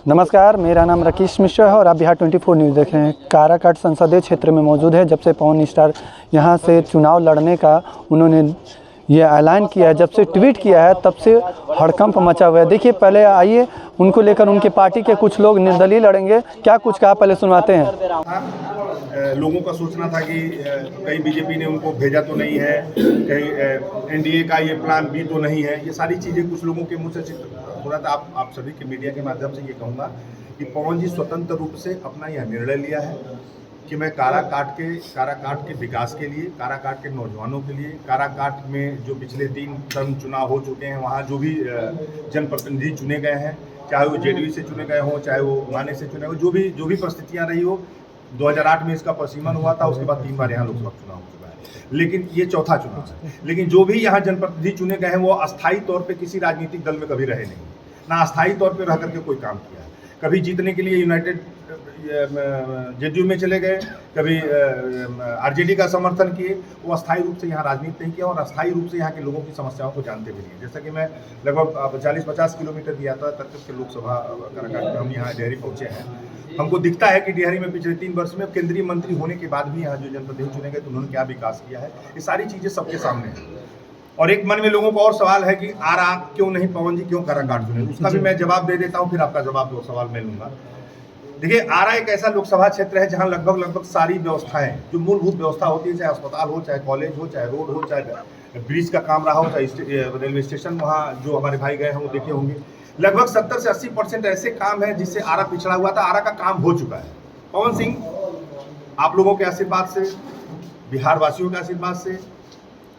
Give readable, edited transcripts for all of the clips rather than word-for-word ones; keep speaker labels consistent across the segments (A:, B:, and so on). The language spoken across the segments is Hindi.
A: नमस्कार, मेरा नाम राकेश मिश्रा है और आप बिहार 24 न्यूज़ देख रहे हैं। काराकाट संसदीय क्षेत्र में मौजूद है। जब से पवन स्टार यहां से चुनाव लड़ने का उन्होंने ये ऐलान किया है, जब से ट्वीट किया है तब से हड़कंप मचा हुआ है। देखिए, पहले आइए उनको लेकर उनके पार्टी के कुछ लोग निर्दलीय लड़ेंगे, क्या कुछ कहा पहले सुनवाते हैं।
B: लोगों का सोचना था कि कहीं बीजेपी ने उनको भेजा तो नहीं है, कहीं एनडीए का ये प्लान बी तो नहीं है। ये सारी चीज़ें कुछ लोगों के मुंह से हो रहा था। आप सभी के मीडिया के माध्यम से ये कहूँगा कि पवन जी स्वतंत्र रूप से अपना यह निर्णय लिया है कि मैं काराकाट के विकास के लिए, काराकाट के नौजवानों के लिए, काराकाट में जो पिछले 3 टर्म चुनाव हो चुके हैं, वहाँ जो भी जनप्रतिनिधि चुने गए हैं, चाहे वो जेडीयू से चुने गए हों, चाहे वो माने से चुने हो, जो भी परिस्थितियाँ रही हो, 2008 में इसका पसीमन हुआ था, उसके बाद 3 बार यहाँ लोकसभा चुनाव हो चुका है, लेकिन ये चौथा चुनाव है। लेकिन जो भी यहाँ जनप्रतिनिधि चुने गए हैं वो अस्थायी तौर पे किसी राजनीतिक दल में कभी रहे नहीं, ना अस्थायी तौर पे रह करके कोई काम किया। कभी जीतने के लिए यूनाइटेड जेडीयू में चले गए, कभी आरजेडी का समर्थन किए। वो अस्थायी रूप से यहाँ राजनीति नहीं किया और अस्थायी रूप से यहाँ के लोगों की समस्याओं को जानते भी नहीं। जैसा कि मैं लगभग 40-50 किलोमीटर की यात्रा करके लोकसभा काराकाट में हम यहाँ डेहरी पहुँचे हैं। हमको दिखता है कि डेहरी में पिछले 3 वर्ष में केंद्रीय मंत्री होने के बाद भी यहाँ जो जनप्रतिनिधि चुने गए तो उन्होंने क्या विकास किया है, ये सारी चीज़ें सबके सामने हैं। और एक मन में लोगों को और सवाल है कि आरा क्यों नहीं, पवन जी क्यों काराकाट चुने, उसका भी मैं जवाब दे देता हूँ, फिर आपका जवाब 2 सवाल मैं लूँगा। देखिए, आरा एक ऐसा लोकसभा क्षेत्र है जहाँ लगभग सारी व्यवस्थाएं, जो मूलभूत व्यवस्था होती है, चाहे अस्पताल हो, चाहे कॉलेज हो, चाहे रोड हो, चाहे ब्रिज का काम रहा हो, चाहे रेलवे स्टेशन, वहाँ जो हमारे भाई गए हैं वो देखे होंगे, लगभग 70 से 80% ऐसे काम है जिससे आरा पिछड़ा हुआ था। आरा का काम हो चुका है। पवन सिंह, आप लोगों के आशीर्वाद से, बिहार वासियों के आशीर्वाद से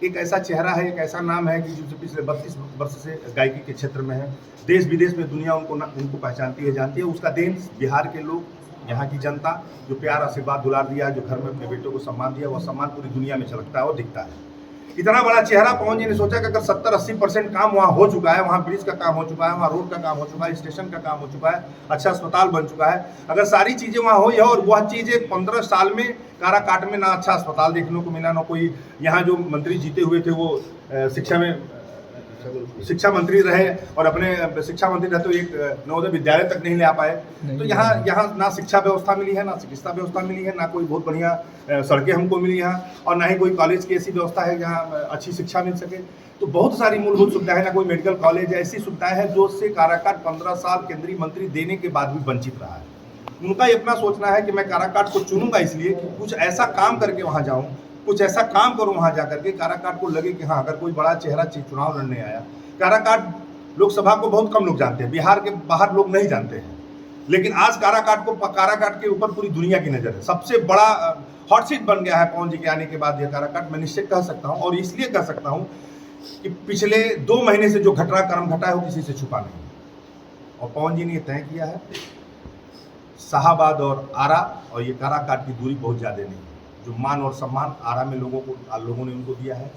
B: एक ऐसा चेहरा है, एक ऐसा नाम है कि जो पिछले 32 वर्ष से गायकी के क्षेत्र में है। देश विदेश में दुनिया उनको पहचानती है, जानती है। उसका देन बिहार के लोग, यहाँ की जनता जो प्यार आशीर्वाद दुलार दिया, जो घर में अपने बेटों को सम्मान दिया, वह सम्मान पूरी दुनिया में झलकता है और दिखता है। इतना बड़ा चेहरा पवन जी ने सोचा कि अगर 70-80% काम वहाँ हो चुका है, वहाँ ब्रिज का काम हो चुका है, वहाँ रोड का काम हो चुका है, स्टेशन का काम हो चुका है, अच्छा अस्पताल बन चुका है, अगर सारी चीज़ें वहाँ हुई है और वह चीज़ें 15 साल में काराकाट में ना अच्छा अस्पताल देखने को मिला, ना कोई यहाँ जो मंत्री जीते हुए थे वो शिक्षा मंत्री रहे और अपने शिक्षा मंत्री रहे तो एक नवोदय विद्यालय तक नहीं ले आ पाए। तो यहाँ ना शिक्षा व्यवस्था मिली है, ना चिकित्सा व्यवस्था मिली है, ना कोई बहुत बढ़िया सड़कें हमको मिली यहाँ, और ना ही कोई कॉलेज की ऐसी व्यवस्था है जहाँ अच्छी शिक्षा मिल सके। तो बहुत सारी मूलभूत सुविधाएं है, ना कोई मेडिकल कॉलेज है, ऐसी सुविधाएं हैं जो से काराकाट 15 साल केंद्रीय मंत्री देने के बाद भी वंचित रहा है। उनका ये अपना सोचना है कि मैं काराकाट को चुनूंगा इसलिए कि कुछ ऐसा काम करके वहाँ जाऊँ, कुछ ऐसा काम करूं वहां जाकर के काराकाट को लगे कि हाँ, अगर कोई बड़ा चेहरा चुनाव लड़ने आया। काराकाट लोकसभा को बहुत कम लोग जानते हैं, बिहार के बाहर लोग नहीं जानते हैं, लेकिन आज काराकाट के ऊपर पूरी दुनिया की नजर है। सबसे बड़ा हॉट सीट बन गया है पवन जी के आने के बाद यह काराकाट। मैं निश्चित कह सकता हूं, और इसलिए कह सकता हूं कि पिछले 2 महीने से जो कर्म घटा है वो किसी से छुपा नहीं, और पवन जी ने यह तय किया है शाहाबाद और आरा और ये काराकाट की दूरी बहुत ज्यादा नहीं है। जो मान और सम्मान आरा में लोगों ने उनको दिया है,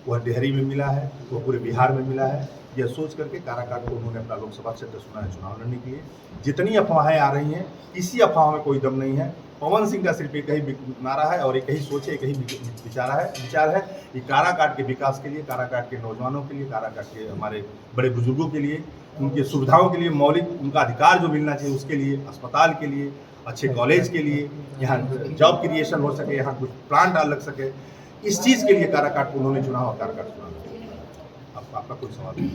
B: वह डेहरी में मिला है, वह पूरे बिहार में मिला है। यह सोच करके काराकाट को उन्होंने अपना लोकसभा क्षेत्र चुना है चुनाव लड़ने के लिए। जितनी अफवाहें आ रही हैं, किसी अफवाह में कोई दम नहीं है। पवन सिंह का सिर्फ एक ही नारा है और एक ही सोच है, एक ही विचार है कि काराकाट के विकास के लिए, काराकाट के नौजवानों के लिए, काराकाट के हमारे बड़े बुजुर्गों के लिए, उनकी सुविधाओं के लिए, मौलिक उनका अधिकार जो मिलना चाहिए उसके लिए, अस्पताल के लिए, अच्छे कॉलेज के लिए, यहाँ जॉब क्रिएशन हो सके, यहाँ कुछ प्लांट लग सके, इस चीज़ के लिए काराकाट को उन्होंने चुना और काराकाट चुना। आपका कोई सवाल नहीं?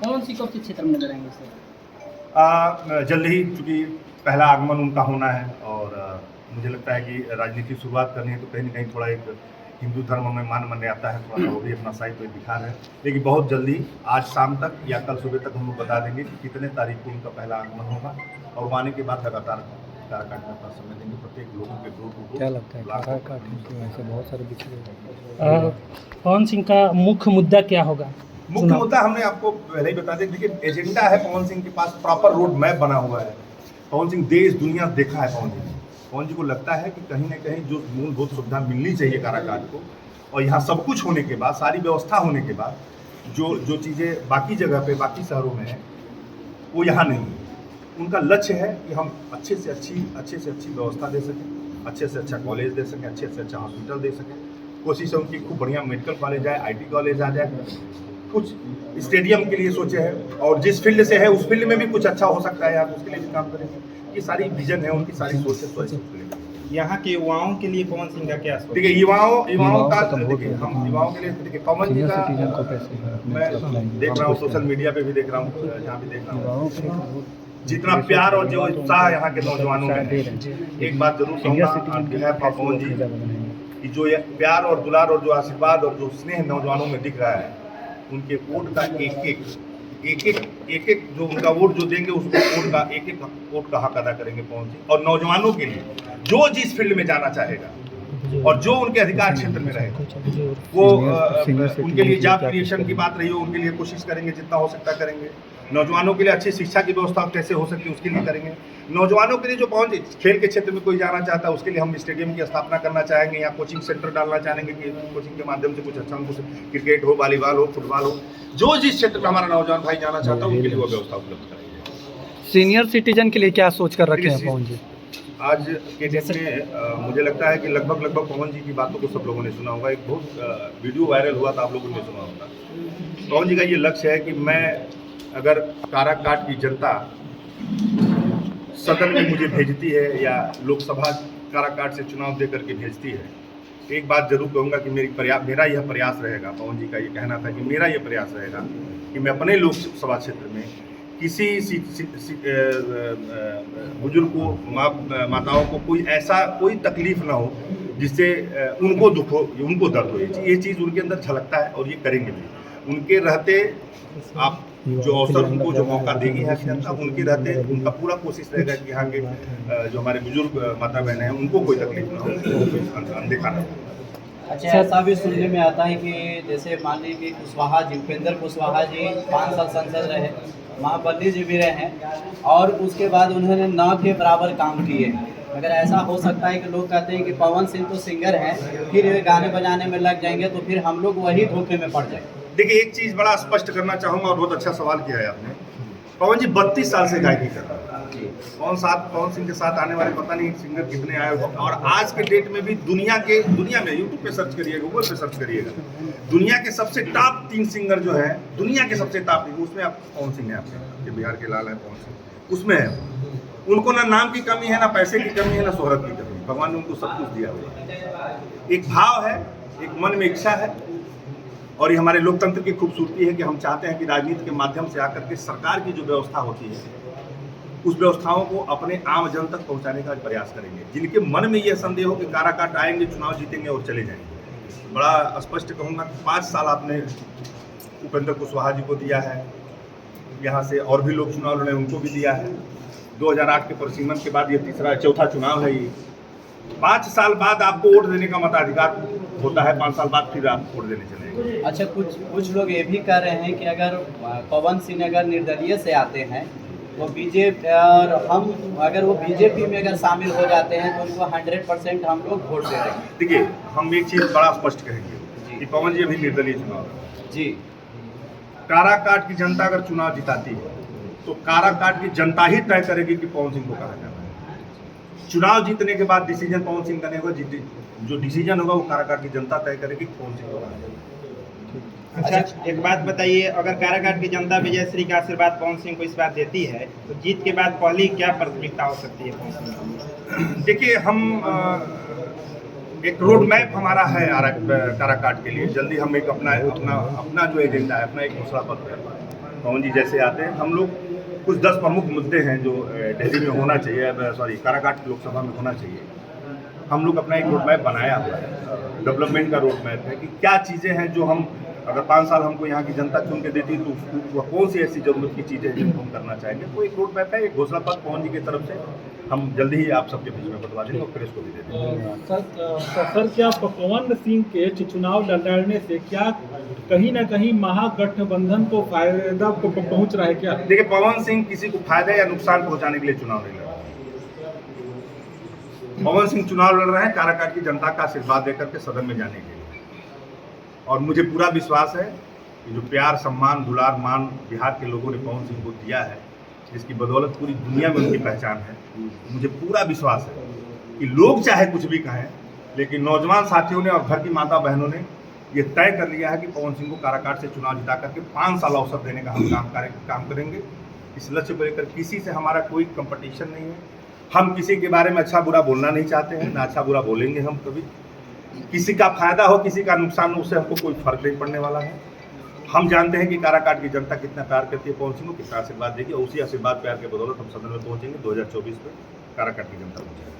C: कौन सी कब से क्षेत्र में लड़ेंगे सर?
B: जल्द ही, चूँकि पहला आगमन उनका होना है और मुझे लगता है कि राजनीति की शुरुआत करनी है तो कहीं ना कहीं थोड़ा एक हिंदू धर्म में मान आता है, थोड़ा सा वो भी अपना साइड पर दिखा रहे हैं। लेकिन बहुत जल्दी आज शाम तक या कल सुबह तक हम लोग बता देंगे कि कितने तारीख को उनका पहला आगमन होगा, और वो आने के बाद लगातार काराकाट में अपना समय देंगे प्रत्येक लोगों के ग्रुप को। क्या लगता है काराकाट से बहुत सारे बिछड़े
C: पवन सिंह का मुख्य मुद्दा क्या होगा?
B: मुख्य मुद्दा हमने आपको पहले ही बता दें। देखिए, एजेंडा है पवन सिंह के पास, प्रॉपर रोड मैप बना हुआ है। पवन सिंह देश दुनिया देखा है पवन जी को लगता है कि कहीं ना कहीं जो मूलभूत सुविधा मिलनी चाहिए काराकाट को, और यहाँ सब कुछ होने के बाद, सारी व्यवस्था होने के बाद, जो चीज़ें बाकी जगह पे, बाकी शहरों में है, वो यहाँ नहीं है। उनका लक्ष्य है कि हम अच्छे से अच्छी व्यवस्था दे सकें, अच्छे से अच्छा कॉलेज दे सकें, अच्छे से अच्छा हॉस्पिटल दे सकें। कोशिश है उनकी खूब बढ़िया मेडिकल कॉलेज आए, IT कॉलेज आ जाए, कुछ स्टेडियम के लिए सोचे हैं और जिस फील्ड से है उस फील्ड में भी कुछ अच्छा हो सकता है यार, उसके लिए भी काम करेंगे। ये सारी विजन है उनकी, सारी सोच है, तो
D: यहाँ के युवाओं के लिए पवन सिंह का क्या सोच?
B: देखिए युवाओं का, देखिए हम युवाओं के लिए, देखिए पवन जी का मैं देख रहा हूँ, सोशल मीडिया पे भी देख रहा हूँ, यहाँ भी देख रहा हूँ, जितना प्यार और जो उत्साह यहाँ के नौजवानों में है। एक बात जरूर कहूँगा पवन जी कि जो ये प्यार और दुलार और जो आशीर्वाद और जो स्नेह नौजवानों में दिख रहा है, उनके वोट का एक एक जो उनका वोट जो देंगे, उस वोट का एक एक वोट का हक अदा करेंगे पवन सिंह। और नौजवानों के लिए जो जिस फील्ड में जाना चाहेगा और जो उनके अधिकार क्षेत्र में रहेगा, वो उनके लिए जॉब क्रिएशन की बात रही हो, उनके लिए कोशिश करेंगे, जितना हो सकता करेंगे। नौजवानों के लिए अच्छी शिक्षा की व्यवस्था कैसे हो सकती है उसके लिए करेंगे। नौजवानों के लिए जो पहुंच खेल के क्षेत्र में कोई जाना चाहता है, उसके लिए हम स्टेडियम की स्थापना करना चाहेंगे या कोचिंग सेंटर डालना चाहेंगे कि कोचिंग के माध्यम से कुछ अच्छा, कुछ क्रिकेट हो, वॉलीबॉल हो, फुटबॉल हो, जो जिस क्षेत्र में हमारा नौजवान भाई जाना चाहता है उनके लिए वो व्यवस्था उपलब्ध कराई।
A: सीनियर सिटीजन के लिए क्या सोच कर रखे हैं पवन जी?
B: आज के डेट में मुझे लगता है कि लगभग पवन जी की बातों को सब लोगों ने सुना होगा। एक बहुत वीडियो वायरल हुआ था, आप लोगों ने सुना होगा। पवन जी का ये लक्ष्य है कि मैं अगर काराकाट की जनता सदन में मुझे भेजती है या लोकसभा काराकाट से चुनाव दे करके भेजती है, एक बात जरूर कहूँगा कि मेरा यह प्रयास रहेगा, पवन जी का ये कहना था कि मेरा यह प्रयास रहेगा कि मैं अपने लोकसभा क्षेत्र में किसी बुजुर्ग को, माताओं को कोई तकलीफ ना हो जिससे उनको दुख हो, उनको दर्द हो। ये चीज़ उनके अंदर झलकता है और ये करेंगे भी। उनके रहते आप जो अवसर उनको जो मौका देगी है जनता, उनके रहते उनका पूरा कोशिश रहेगा कि यहाँ के जो हमारे बुजुर्ग माता बहन हैं उनको कोई तकलीफ ना हो, अनदेखा ना हो।
E: अच्छा, ऐसा भी सुनने में आता है कि जैसे मान लीजिए कि कुशवाहा जी, उपेंद्र कुशवाहा जी 5 साल सांसद रहे, महाबली जी भी रहे और उसके बाद उन्होंने न के बराबर काम किए। अगर ऐसा हो सकता है कि लोग कहते हैं कि पवन सिंह तो सिंगर हैं, फिर गाने बजाने में लग जाएंगे तो फिर हम लोग वही धोखे में पड़ जाएंगे।
B: देखिए, एक चीज़ बड़ा स्पष्ट करना चाहूँगा और बहुत अच्छा सवाल किया है आपने। पवन जी 32 साल से गायकी कर रहे हैं। पवन सिंह के साथ आने वाले पता नहीं सिंगर कितने आए हो, और आज के डेट में भी दुनिया में यूट्यूब पे सर्च करिएगा, गूगल पे सर्च करिएगा, दुनिया के सबसे टॉप 3 सिंगर जो है, दुनिया के सबसे टॉप 3, उसमें आप पवन सिंह है, आपके बिहार के लाल है पवन सिंह, उसमें है। उनको ना नाम की कमी है, ना पैसे की कमी है, ना शोहरत की कमी। भगवान ने उनको सब कुछ दिया हुआ है। एक भाव है, एक मन में इच्छा है, और ये हमारे लोकतंत्र की खूबसूरती है कि हम चाहते हैं कि राजनीति के माध्यम से आकर के सरकार की जो व्यवस्था होती है, उस व्यवस्थाओं को अपने आम जन तक पहुंचाने का प्रयास करेंगे। जिनके मन में यह संदेह हो कि काराकाट आएंगे, चुनाव जीतेंगे और चले जाएंगे, बड़ा स्पष्ट कहूँगा कि 5 साल आपने उपेंद्र कुशवाहा जी को दिया है, यहाँ से और भी लोग चुनाव लड़े उनको भी दिया है। 2008 के परिसीमन के बाद ये चौथा चुनाव है। ये 5 साल बाद आपको वोट देने का मताधिकार होता है, 5 साल बाद फिर आप वोट देने चलेंगे।
E: अच्छा, कुछ लोग ये भी कह रहे हैं कि अगर पवन सिंह अगर निर्दलीय से आते हैं वो बीजेपी, और हम अगर वो बीजेपी में अगर शामिल हो जाते हैं तो उनको 100% हम लोग वोट दे देंगे।
B: देखिए, हम एक चीज़ बड़ा स्पष्ट कहेंगे कि पवन जी अभी निर्दलीय चुनाव
E: जी,
B: काराकाट की जनता अगर चुनाव जिताती है तो काराकाट की जनता ही तय करेगी कि पवन सिंह को कहा जाना है। चुनाव जीतने के बाद डिसीजन पवन सिंह का नहीं होगा, जो डिसीजन होगा वो काराकाट की जनता तय करेगी कि पवन सिंह को कहा जाना है।
D: अच्छा, एक बात बताइए, अगर काराकाट की जनता विजयश्री का आशीर्वाद पवन सिंह को इस बार देती है तो जीत के बाद पहली क्या प्राथमिकता हो सकती है पवन सिंह?
B: देखिए, हम एक रोड मैप हमारा है काराकाट के लिए। जल्दी हम एक अपना जो एजेंडा है, अपना एक दूसरा पत्र है। पवन जी जैसे आते हैं, हम लोग कुछ 10 प्रमुख मुद्दे हैं जो दिल्ली में होना चाहिए, काराकाट लोकसभा में होना चाहिए। हम लोग अपना एक रोड मैप बनाया हुआ है, डेवलपमेंट का रोड मैप है कि क्या चीज़ें हैं जो हम, अगर 5 साल हमको यहाँ की जनता चुन के देती तो वह कौन सी ऐसी जरूरत की चीज़ें हैं जिनको हम करना चाहेंगे। तो एक रोड मैप है, एक घोषणा पत्र पवन जी की तरफ से हम जल्दी ही आप सबके बीच में बतवा देंगे और प्रेस को भी दे देंगे।
F: सर, क्या पवन सिंह के चुनाव लड़ने से क्या कहीं ना कहीं महागठबंधन को फायदा पहुंच रहा है क्या?
B: देखिए, पवन सिंह किसी को फायदा या नुकसान पहुंचाने के लिए चुनाव नहीं लड़ रहे। पवन सिंह चुनाव लड़ रहे हैं काराकाट की जनता का आशीर्वाद देकर के सदन में जाने के लिए, और मुझे पूरा विश्वास है कि जो प्यार, सम्मान, दुलार, मान बिहार के लोगों ने पवन सिंह को दिया है, जिसकी बदौलत पूरी दुनिया में उनकी पहचान है, मुझे पूरा विश्वास है कि लोग चाहे कुछ भी कहें, लेकिन नौजवान साथियों ने और घर की माता बहनों ने ये तय कर लिया है कि पवन सिंह को काराकाट से चुनाव जिता करके 5 साल अवसर देने का हम काम करेंगे। इस लक्ष्य को लेकर किसी से हमारा कोई कंपटीशन नहीं है। हम किसी के बारे में अच्छा बुरा बोलना नहीं चाहते हैं, ना अच्छा बुरा बोलेंगे हम कभी। किसी का फायदा हो किसी का नुकसान हो उससे हमको कोई फर्क नहीं पड़ने वाला है। हम जानते हैं कि काराकाट की जनता कितना प्यार करती है पवन सिंह को, कितना आशीर्वाद देगी, और उसी आशीर्वाद प्यार के बदौलत हम सदन में पहुंचेंगे 2024 में काराकाट की जनता पहुंचेगी।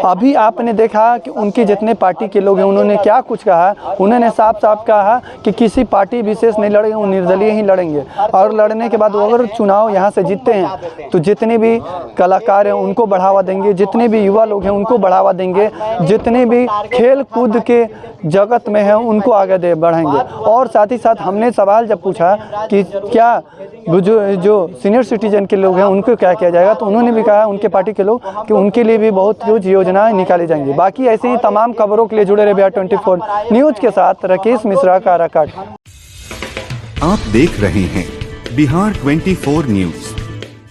A: अभी आपने देखा कि उनके जितने पार्टी के लोग हैं उन्होंने क्या कुछ कहा। उन्होंने साफ साफ कहा कि किसी पार्टी विशेष नहीं लड़ेंगे, वो निर्दलीय ही लड़ेंगे। और लड़ने के बाद वो अगर चुनाव यहाँ से जीतते हैं तो जितने भी कलाकार हैं उनको बढ़ावा देंगे, जितने भी युवा लोग हैं उनको बढ़ावा देंगे, जितने भी खेल कूद के जगत में हैं उनको आगे बढ़ाएंगे। और साथ ही साथ हमने सवाल जब पूछा कि क्या जो सीनियर सिटीजन के लोग हैं उनको क्या किया जाएगा, तो उन्होंने भी कहा उनके पार्टी के लोग कि उनके लिए भी बहुत कुछ योजनाएं निकाली जाएंगी। बाकी ऐसे ही तमाम खबरों के लिए जुड़े रहे बिहार 24 न्यूज़ के साथ राकेश मिश्रा, काराकाट।
G: आप देख रहे हैं बिहार 24 न्यूज़।